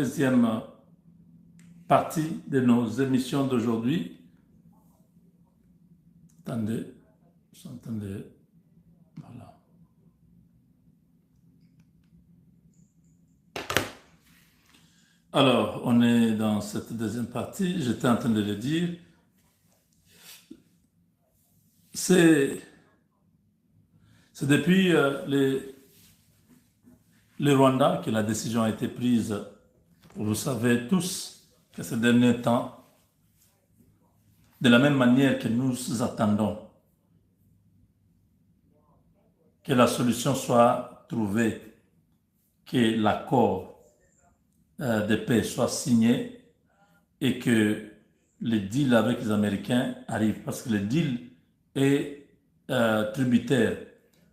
Deuxième partie de nos émissions d'aujourd'hui. Attendez, attendez, voilà. Alors, on est dans cette deuxième partie. J'étais en train de le dire. C'est depuis le Rwanda que la décision a été prise. Vous savez tous que ces derniers temps, de la même manière que nous attendons que la solution soit trouvée, que l'accord de paix soit signé et que le deal avec les Américains arrive. Parce que le deal est tributaire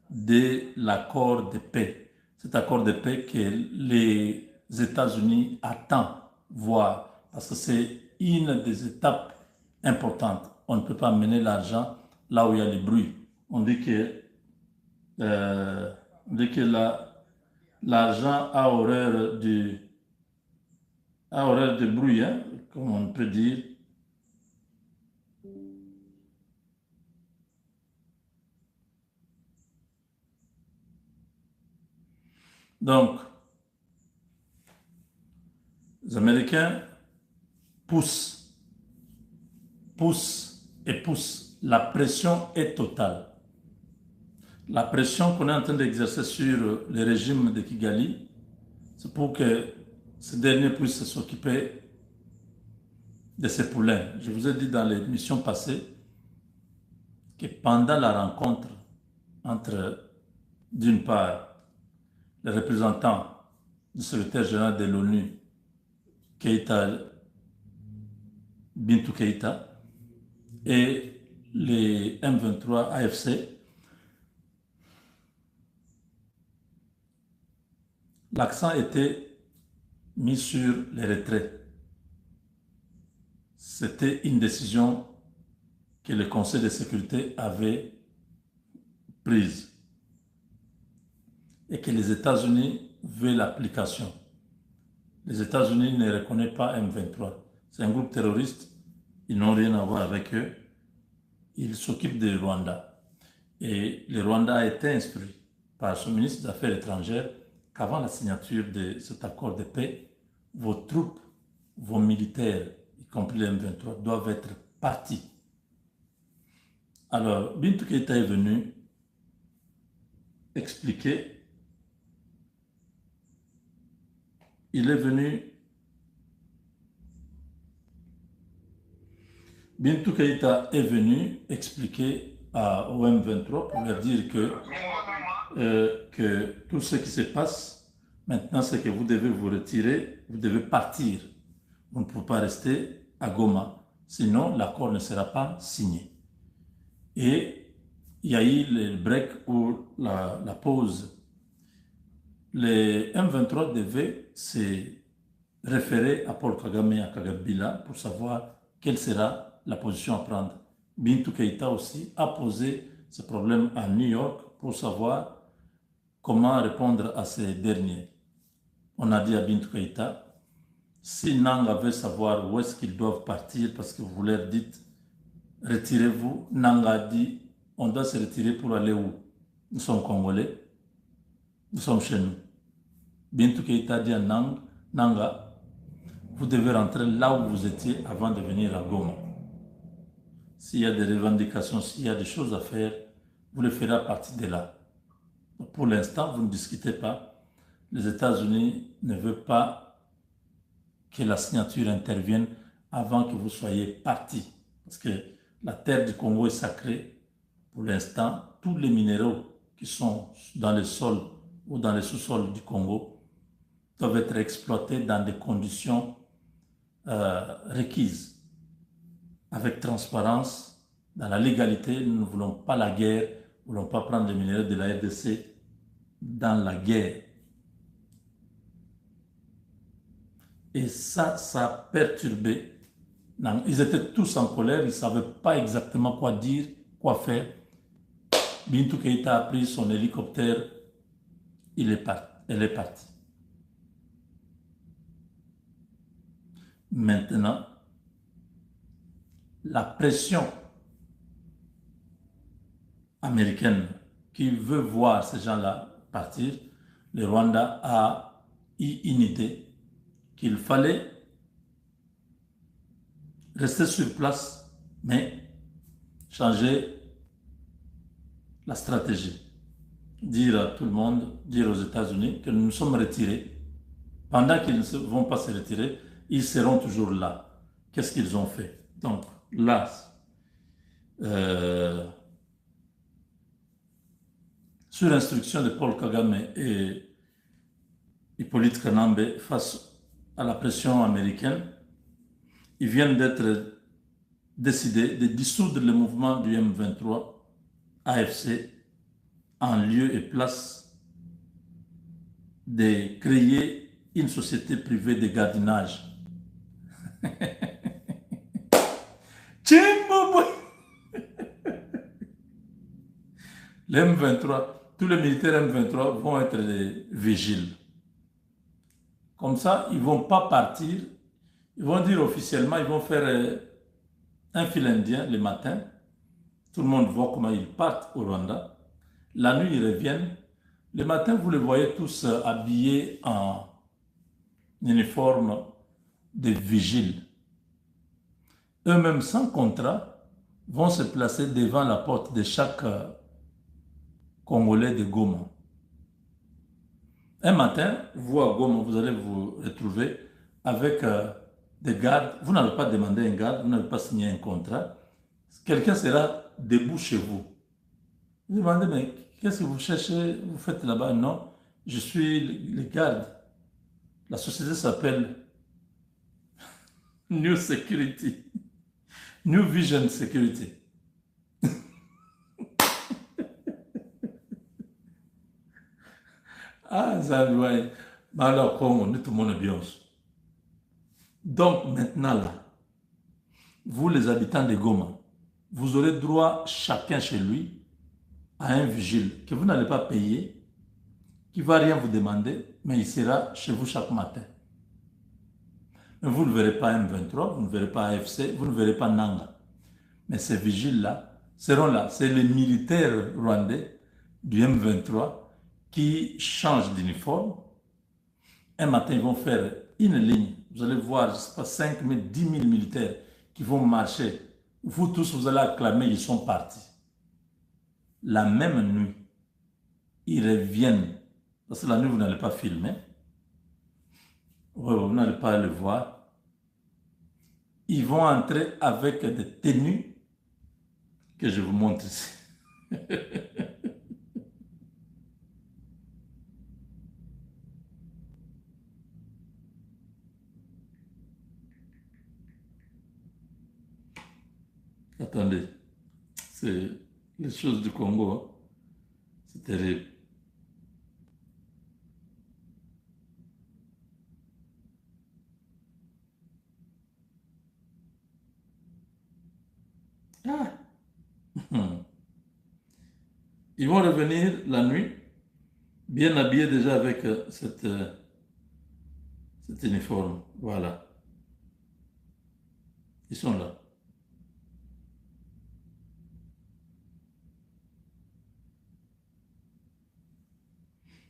de l'accord de paix. Cet accord de paix que les États-Unis attendent voir. Parce que c'est une des étapes importantes. On ne peut pas mener l'argent là où il y a le bruit. On dit que l'argent a horreur du bruit, hein, comme on peut dire. Donc, les Américains poussent et poussent. La pression est totale. La pression qu'on est en train d'exercer sur le régime de Kigali, c'est pour que ce dernier puisse s'occuper de ses poulains. Je vous ai dit dans les missions passées que pendant la rencontre entre, d'une part, les représentants du secrétaire général de l'ONU, Bintou Keïta, et les M23 AFC, l'accent était mis sur les retraits. C'était une décision que le Conseil de sécurité avait prise et que les États-Unis veulent l'application. Les États-Unis ne reconnaissent pas M23. C'est un groupe terroriste. Ils n'ont rien à voir avec eux. Ils s'occupent du Rwanda. Et le Rwanda a été instruit par son ministre des Affaires étrangères qu'avant la signature de cet accord de paix, vos troupes, vos militaires, y compris les M23, doivent être partis. Alors, Bintou Keïta est venu expliquer. Bintou Keïta est venu expliquer au M23 pour leur dire que tout ce qui se passe maintenant, c'est que vous devez vous retirer, vous devez partir. Vous ne pouvez pas rester à Goma, sinon l'accord ne sera pas signé. Et il y a eu le break ou la pause. Les M23 devaient se référer à Paul Kagame et à Kagabila pour savoir quelle sera la position à prendre. Bintou Keïta aussi a posé ce problème à New York pour savoir comment répondre à ces derniers. On a dit à Bintou Keïta, si Nanga veut savoir où est-ce qu'ils doivent partir parce que vous leur dites retirez-vous, Nanga a dit on doit se retirer pour aller où? Nous sommes Congolais, nous sommes chez nous. Bintou Keïta a dit à Nanga, vous devez rentrer là où vous étiez avant de venir à Goma. S'il y a des revendications, s'il y a des choses à faire, vous le ferez à partir de là. Pour l'instant, vous ne discutez pas. Les États-Unis ne veulent pas que la signature intervienne avant que vous soyez partis. Parce que la terre du Congo est sacrée. Pour l'instant, tous les minéraux qui sont dans le sol ou dans le sous-sol du Congo doivent être exploités dans des conditions requises, avec transparence, dans la légalité. Nous ne voulons pas la guerre, nous ne voulons pas prendre les minéraux de la RDC dans la guerre. Et ça a perturbé. Ils étaient tous en colère, ils ne savaient pas exactement quoi dire, quoi faire. Bintou Keïta a pris son hélicoptère, elle est partie. Maintenant, la pression américaine qui veut voir ces gens-là partir, le Rwanda a eu une idée qu'il fallait rester sur place, mais changer la stratégie. Dire à tout le monde, dire aux États-Unis que nous nous sommes retirés. Pendant qu'ils ne vont pas se retirer, ils seront toujours là. Qu'est-ce qu'ils ont fait? Donc là, sur instruction de Paul Kagame et Hippolyte Kanambe, face à la pression américaine, ils viennent d'être décidés de dissoudre le mouvement du M23 AFC en lieu et place de créer une société privée de gardiennage. Les M23, tous les militaires M23 vont être des vigiles. Comme ça, ils ne vont pas partir. Ils vont dire officiellement, ils vont faire un fil indien le matin. Tout le monde voit comment ils partent au Rwanda. La nuit, ils reviennent. Le matin, vous les voyez tous habillés en uniforme de vigile. Eux-mêmes, sans contrat, vont se placer devant la porte de chaque Congolais de Goma. Un matin, vous à Goma, vous allez vous retrouver avec des gardes. Vous n'avez pas demandé un garde, vous n'avez pas signé un contrat. Quelqu'un sera debout chez vous. Vous demandez, mais qu'est-ce que vous cherchez, vous faites là-bas? Non, je suis le garde. La société s'appelle New Security. New Vision Security. Ah, ça doit être. Mais alors, comme on dit, tout le monde est bien. Donc, maintenant, là, vous, les habitants de Goma, vous aurez droit, chacun chez lui, à un vigile que vous n'allez pas payer, qui ne va rien vous demander, mais il sera chez vous chaque matin. Mais vous ne verrez pas M23, vous ne verrez pas AFC, vous ne verrez pas Nanga. Mais ces vigiles-là seront là. C'est les militaires rwandais du M23 qui changent d'uniforme. Un matin, ils vont faire une ligne. Vous allez voir, je ne sais pas, 5 000, 10 000 militaires qui vont marcher. Vous tous, vous allez acclamer, ils sont partis. La même nuit, ils reviennent. Parce que la nuit, vous n'allez pas filmer. Vous n'allez pas le voir. Ils vont entrer avec des tenues que je vous montre ici. Attendez, c'est les choses du Congo, hein. C'est terrible. Ah. Ils vont revenir la nuit, bien habillés déjà avec cet uniforme. Voilà, ils sont là.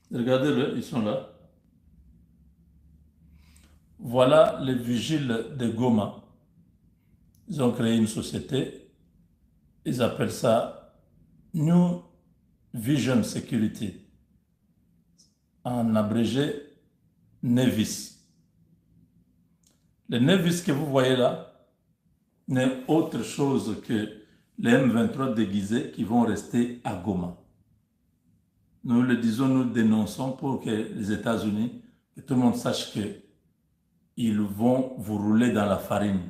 Regardez-le, ils sont là. Voilà les vigiles de Goma. Ils ont créé une société. Ils appellent ça New Vision Security. En abrégé, Nevis. Le Nevis que vous voyez là n'est autre chose que les M23 déguisés qui vont rester à Goma. Nous le disons, nous dénonçons pour que les États-Unis, que tout le monde sache qu'ils vont vous rouler dans la farine.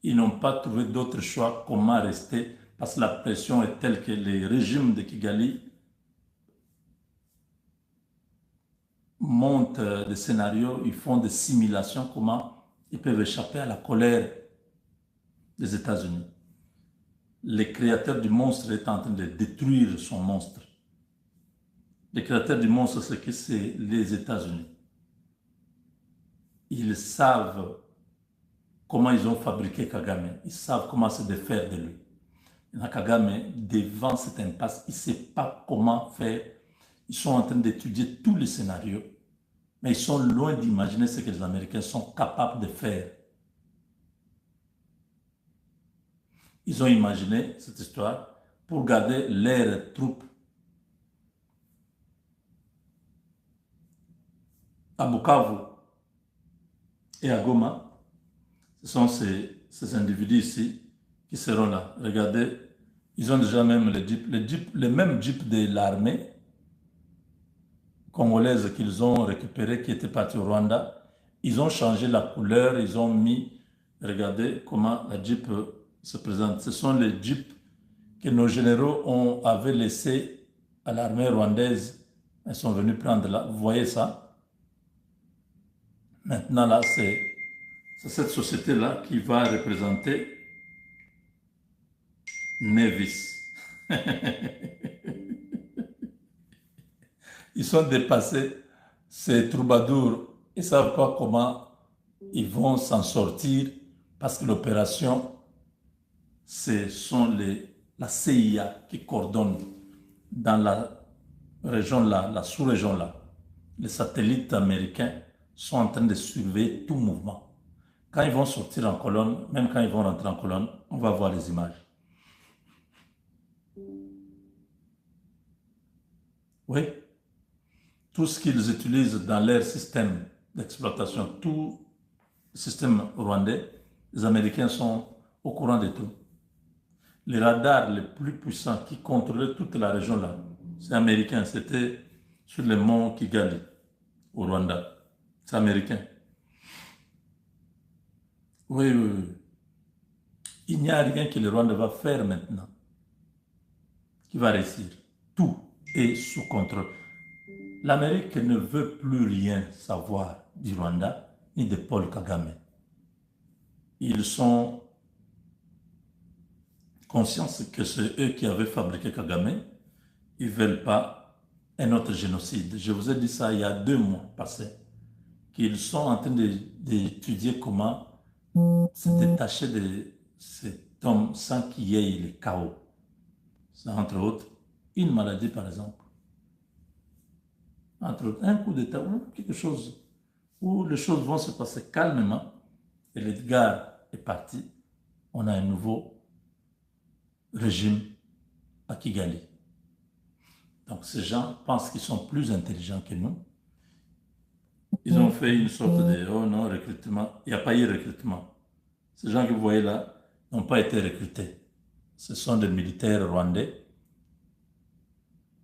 Ils n'ont pas trouvé d'autre choix comment rester parce que la pression est telle que les régimes de Kigali montent des scénarios, ils font des simulations comment ils peuvent échapper à la colère des États-Unis. Le créateur du monstre est en train de détruire son monstre. Le créateur du monstre, c'est les États-Unis. Ils savent comment ils ont fabriqué Kagame. Ils savent comment se défaire de lui. Kagame, devant cette impasse, il ne sait pas comment faire. Ils sont en train d'étudier tous les scénarios, mais ils sont loin d'imaginer ce que les Américains sont capables de faire. Ils ont imaginé cette histoire pour garder leurs troupes à Bukavu et à Goma. Ce sont ces individus ici qui seront là. Regardez, ils ont déjà même les mêmes jeeps de l'armée congolaise qu'ils ont récupéré, qui étaient partis au Rwanda. Ils ont changé la couleur, ils ont mis, regardez comment la jeep se présente. Ce sont les jeeps que nos généraux avaient laissés à l'armée rwandaise. Ils sont venus prendre là. Vous voyez ça? Maintenant là, c'est cette société-là qui va représenter Nevis. Ils sont dépassés, ces troubadours. Ils savent pas comment ils vont s'en sortir parce que l'opération, ce sont la CIA qui coordonne dans la région là, la sous-région là. Les satellites américains sont en train de surveiller tout mouvement. Quand ils vont sortir en colonne, même quand ils vont rentrer en colonne, on va voir les images. Oui, tout ce qu'ils utilisent dans leur système d'exploitation, tout le système rwandais, les Américains sont au courant de tout. Les radars les plus puissants qui contrôlaient toute la région là, c'est américain, c'était sur le mont Kigali, au Rwanda. C'est américain. Oui, oui, oui. Il n'y a rien que le Rwanda va faire maintenant qui va réussir. Tout est sous contrôle. L'Amérique ne veut plus rien savoir du Rwanda ni de Paul Kagame. Ils sont conscients que c'est eux qui avaient fabriqué Kagame. Ils ne veulent pas un autre génocide. Je vous ai dit ça il y a 2 mois passés, qu'ils sont en train d'étudier comment se détacher de cet homme sans qu'il y ait le chaos. C'est entre autres une maladie par exemple. Entre autres, un coup d'État ou quelque chose où les choses vont se passer calmement et l'Edgar est parti. On a un nouveau régime à Kigali. Donc ces gens pensent qu'ils sont plus intelligents que nous. Ils ont fait une sorte de oh non, recrutement. Il n'y a pas eu recrutement. Ces gens que vous voyez là n'ont pas été recrutés. Ce sont des militaires rwandais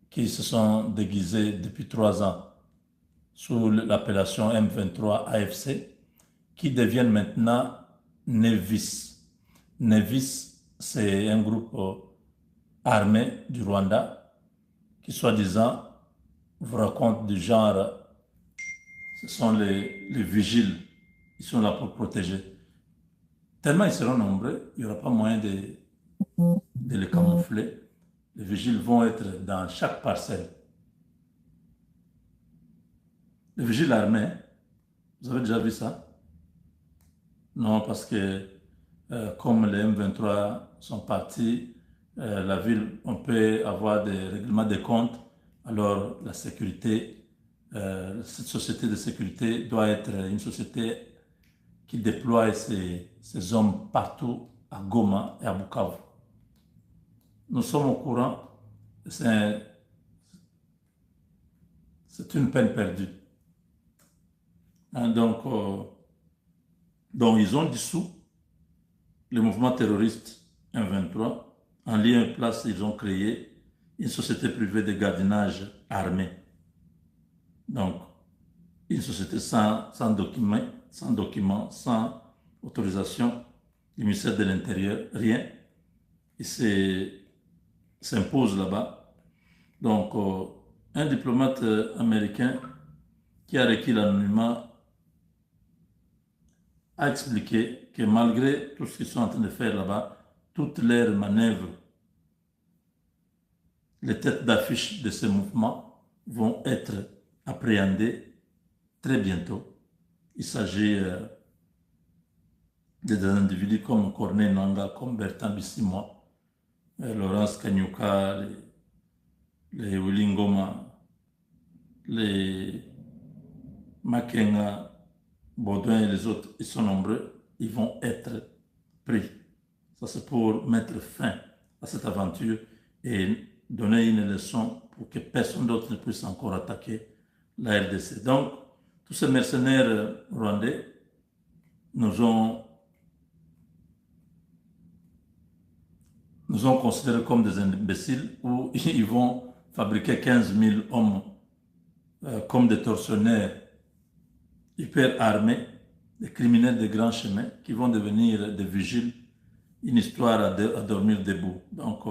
qui se sont déguisés depuis 3 ans sous l'appellation M23 AFC, qui deviennent maintenant Nevis. Nevis, c'est un groupe armé du Rwanda qui, soi-disant, vous raconte du genre, ce sont les vigiles, ils sont là pour protéger. Tellement ils seront nombreux, il n'y aura pas moyen de les camoufler. Les vigiles vont être dans chaque parcelle. Les vigiles armés, vous avez déjà vu ça? Non, parce que comme les M23 sont partis, la ville, on peut avoir des règlements de compte. Alors la sécurité, cette société de sécurité doit être une société qui déploie ses hommes partout à Goma et à Bukavu. Nous sommes au courant, c'est une peine perdue. Hein, donc ils ont dissous le mouvement terroriste M23. En lieu et place, ils ont créé une société privée de gardiennage armé. Donc, une société sans documents, sans autorisation du ministère de l'Intérieur, rien. Il s'impose là-bas. Donc, un diplomate américain qui a requis l'anonymat a expliqué que malgré tout ce qu'ils sont en train de faire là-bas, toutes leurs manœuvres, les têtes d'affiche de ce mouvement vont être appréhendées très bientôt. Il s'agit des individus comme Corneille Nangaa, comme Bertrand Bisimwa, Laurence Kanyuka, les Willy Ngoma, les Makenga, Baudouin et les autres, ils sont nombreux, ils vont être pris. Ça, c'est pour mettre fin à cette aventure et donner une leçon pour que personne d'autre ne puisse encore attaquer la RDC. Donc, tous ces mercenaires rwandais nous ont considérés comme des imbéciles où ils vont fabriquer 15 000 hommes comme des tortionnaires hyper armés, des criminels de grands chemins qui vont devenir des vigiles, une histoire à dormir debout. Donc,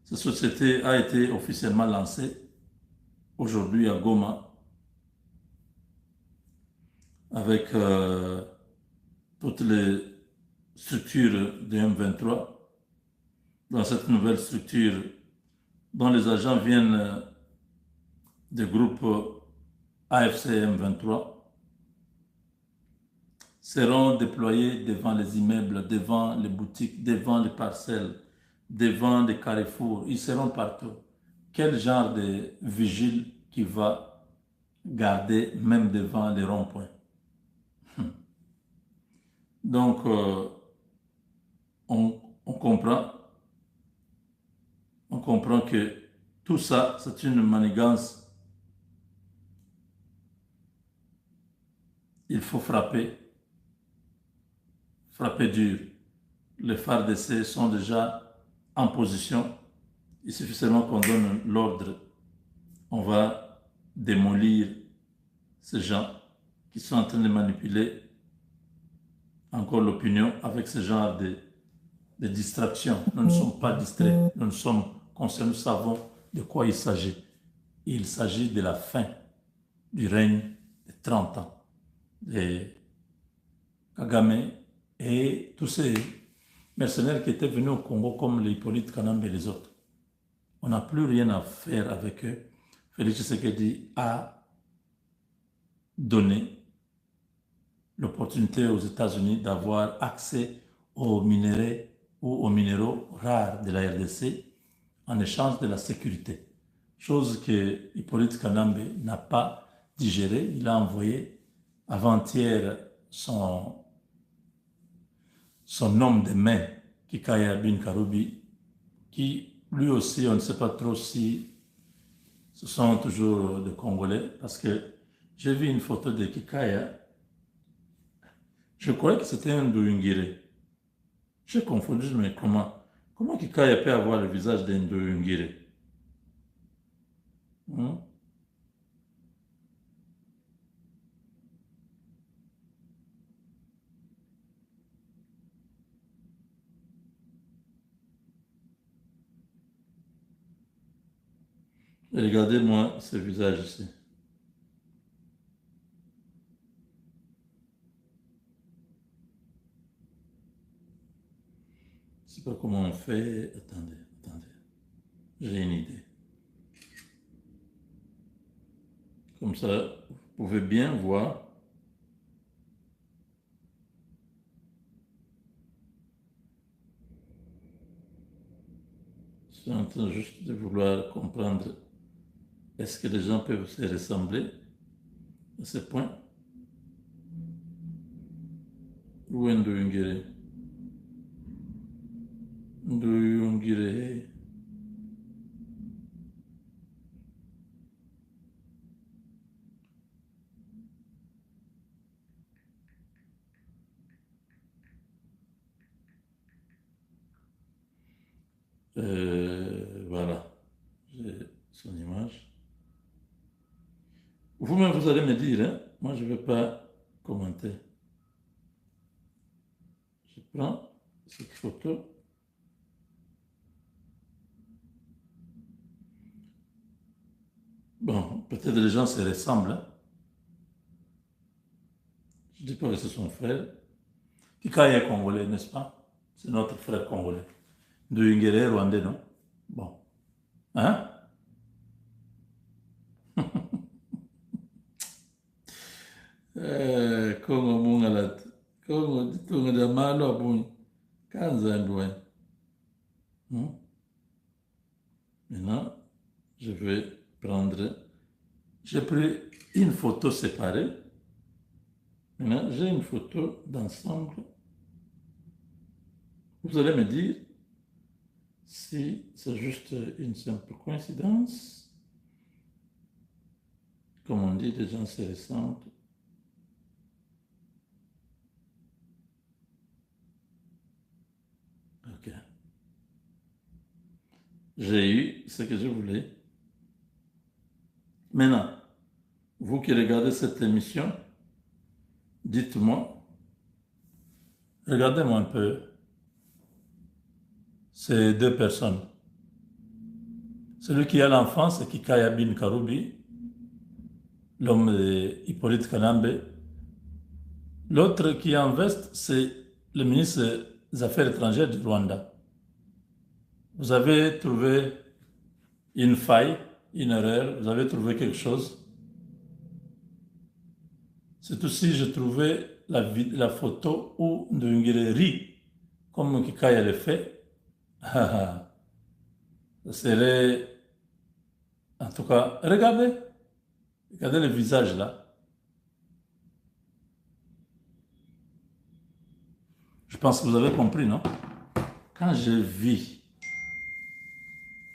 cette société a été officiellement lancée aujourd'hui à Goma avec toutes les structures de M23. Dans cette nouvelle structure, dont les agents viennent des groupes AFC M23, seront déployés devant les immeubles, devant les boutiques, devant les parcelles, devant les carrefours. Ils seront partout. Quel genre de vigile qui va garder même devant les ronds-points? Donc, on comprend que tout ça, c'est une manigance. Il faut frapper dur. Les FARDC sont déjà en position. Il suffit seulement qu'on donne l'ordre. On va démolir ces gens qui sont en train de manipuler encore l'opinion avec ce genre de distraction. Nous ne sommes pas distraits, nous sommes conscients, nous savons de quoi il s'agit. Il s'agit de la fin du règne de 30 ans de Kagame et tous ces mercenaires qui étaient venus au Congo comme les Hippolyte Kanambe et les autres. On n'a plus rien à faire avec eux. Félix Tshisekedi a donné l'opportunité aux États-Unis d'avoir accès aux minerais ou aux minéraux rares de la RDC en échange de la sécurité. Chose que Hippolyte Kanambe n'a pas digérée. Il a envoyé avant-hier son homme de main, Kikaya Bin Karoubi, qui lui aussi, on ne sait pas trop si ce sont toujours des Congolais, parce que j'ai vu une photo de Kikaya. Je croyais que c'était un Douingiré. J'ai confondu, mais comment Kikaya peut avoir le visage d'un Douingiré? Regardez-moi ce visage ici. Je ne sais pas comment on fait. Attendez. J'ai une idée. Comme ça, vous pouvez bien voir. Je suis en train juste de vouloir comprendre. Est-ce que les gens peuvent se ressembler à ce point? Où est Ndoyungere? Ndoyungere. Voilà. J'ai son image. Vous-même, vous allez me dire, hein? Moi, je ne vais pas commenter. Je prends cette photo. Bon, peut-être les gens se ressemblent. Hein? Je ne dis pas que c'est son frère. Kikaya est congolais, n'est-ce pas? C'est notre frère congolais. De Ingere, rwandais, non? Bon. Hein? Congo Mungalat. Comme dit on de malo bon, Maintenant, je vais prendre. J'ai pris une photo séparée. Maintenant, j'ai une photo d'ensemble. Vous allez me dire si c'est juste une simple coïncidence. Comme on dit, les gens se ressemblent. Ok. J'ai eu ce que je voulais. Maintenant, vous qui regardez cette émission, dites-moi, regardez-moi un peu ces deux personnes. Celui qui a l'enfant, c'est Kikaya Bin Karoubi, l'homme de Hippolyte Kanambe. L'autre qui est en veste, c'est le ministre des Affaires étrangères du Rwanda. Vous avez trouvé une faille, une erreur, vous avez trouvé quelque chose. C'est aussi, j'ai trouvé la photo où Ndungere rit, comme Kikaya le fait. Ça serait, en tout cas, regardez le visage là. Je pense que vous avez compris, non? Quand je vis,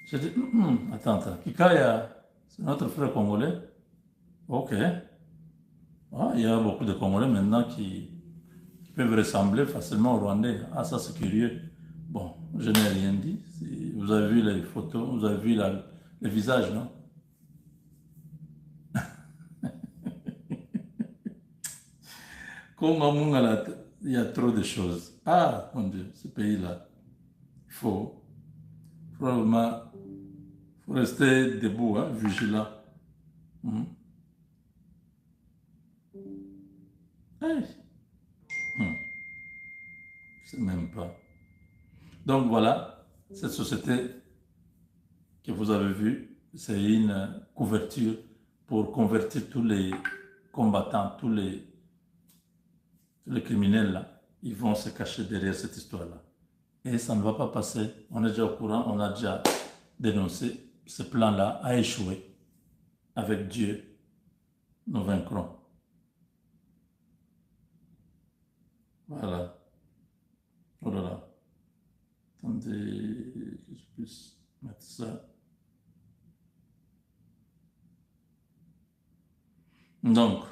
je dis, attends, Kikaya, c'est notre frère congolais. Ok. Ah, il y a beaucoup de Congolais maintenant qui peuvent ressembler facilement aux Rwandais. Ah, ça c'est curieux. Bon, je n'ai rien dit. Vous avez vu les photos, vous avez vu le visage, non? Comme à Mongala, il y a trop de choses. Ah, mon Dieu, ce pays-là, il faut vraiment faut rester debout, hein, vigilant. Hmm. Hey. Hmm. Je sais même pas. Donc voilà, cette société que vous avez vue, c'est une couverture pour convertir tous les combattants, tous les criminels là. Ils vont se cacher derrière cette histoire-là. Et ça ne va pas passer. On est déjà au courant, on a déjà dénoncé. Ce plan-là a échoué. Avec Dieu, nous vaincrons. Voilà. Oh là là. Attendez que je puisse mettre ça. Donc,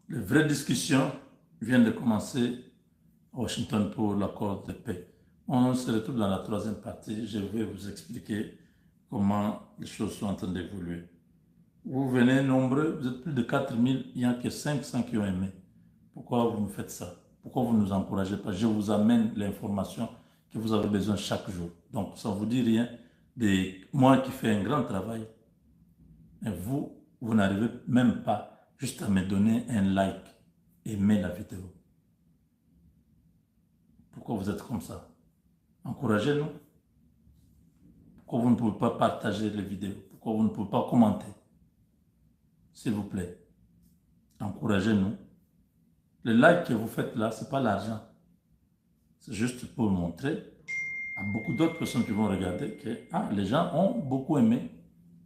les vraies discussions viennent de commencer à Washington pour l'accord de paix. On se retrouve dans la troisième partie. Je vais vous expliquer comment les choses sont en train d'évoluer. Vous venez nombreux, vous êtes plus de 4000, il n'y a que 500 qui ont aimé. Pourquoi vous me faites ça? Pourquoi vous ne nous encouragez pas? Je vous amène l'information que vous avez besoin chaque jour. Donc, ça ne vous dit rien de moi qui fais un grand travail. Et vous n'arrivez même pas juste à me donner un like, aimer la vidéo. Pourquoi vous êtes comme ça? Encouragez-nous. Pourquoi vous ne pouvez pas partager les vidéos? Pourquoi vous ne pouvez pas commenter? S'il vous plaît, encouragez-nous. Le like que vous faites là, ce n'est pas l'argent. C'est juste pour montrer à beaucoup d'autres personnes qui vont regarder que les gens ont beaucoup aimé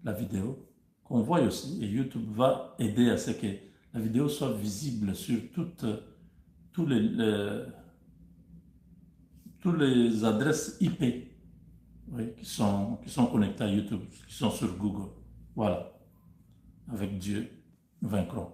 la vidéo, qu'on voit aussi. Et YouTube va aider à ce que la vidéo soit visible sur tous les adresses IP, oui, qui sont connectées à YouTube, qui sont sur Google. Voilà. Avec Dieu, nous vaincrons.